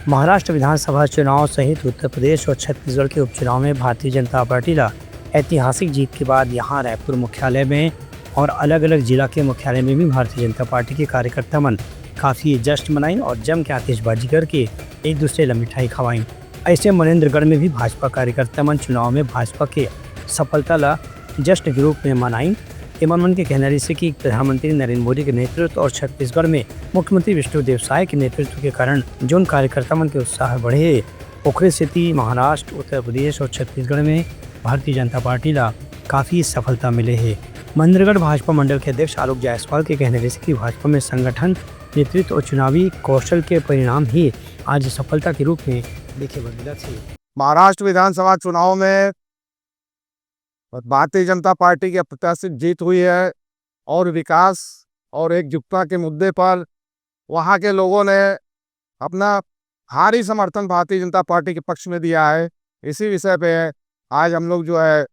महाराष्ट्र विधानसभा चुनाव सहित उत्तर प्रदेश और छत्तीसगढ़ के उपचुनाव में भारतीय जनता पार्टी का ऐतिहासिक जीत के बाद यहां रायपुर मुख्यालय में और अलग अलग जिला के मुख्यालय में भी भारतीय जनता पार्टी के कार्यकर्ता मन काफ़ी जश्न मनाई और जम के आतिशबाजी करके एक दूसरे ला मिठाई खवाई। ऐसे मनेन्द्रगढ़ में भी भाजपा कार्यकर्ता मन चुनाव में भाजपा के सफलता ला जश्न के रूप में मनाई। एमन के कहना रही कि प्रधानमंत्री नरेंद्र मोदी के नेतृत्व और छत्तीसगढ़ में मुख्यमंत्री विष्णुदेव साय के नेतृत्व के कारण जोन कार्यकर्ता मन के उत्साह बढ़े, ओकरे स्थिति महाराष्ट्र, उत्तर प्रदेश और छत्तीसगढ़ में भारतीय जनता पार्टी ला काफ़ी सफलता मिले है। मनेन्द्रगढ़ भाजपा मंडल के अध्यक्ष आलोक जायसवाल के कहने रही कि भाजपा में संगठन, नेतृत्व और चुनावी कौशल के परिणाम ही आज सफलता के रूप में देखे बदला थे। महाराष्ट्र विधानसभा चुनाव में भारतीय जनता पार्टी की अप्रत्याशित जीत हुई है और विकास और एकजुटता के मुद्दे पर वहां के लोगों ने अपना भारी समर्थन भारतीय जनता पार्टी के पक्ष में दिया है। इसी विषय पे आज हम लोग जो है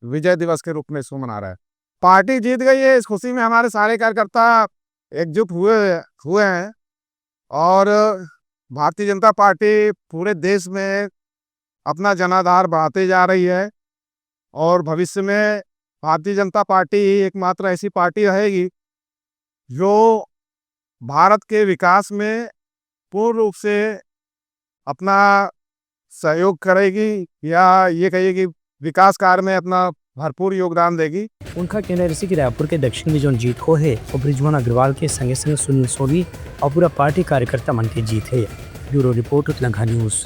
विजय दिवस के रूप में इसको मना रहे हैं। पार्टी जीत गई है, इस खुशी में हमारे सारे कार्यकर्ता एकजुट हुए हैं और भारतीय जनता पार्टी पूरे देश में अपना जनाधार बढ़ाते जा रही है और भविष्य में भारतीय जनता पार्टी ही एकमात्र ऐसी पार्टी रहेगी जो भारत के विकास में पूर्ण रूप से अपना सहयोग करेगी या ये कहिए कि विकास कार्य में अपना भरपूर योगदान देगी। उनका कहना है कि रायपुर के दक्षिण में जो जीत हो है और बृजमोहन अग्रवाल के संगे संगे सुनील सोनी और पूरा पार्टी कार्यकर्ता मन की जीत है। Bureau report Uttarakhand news.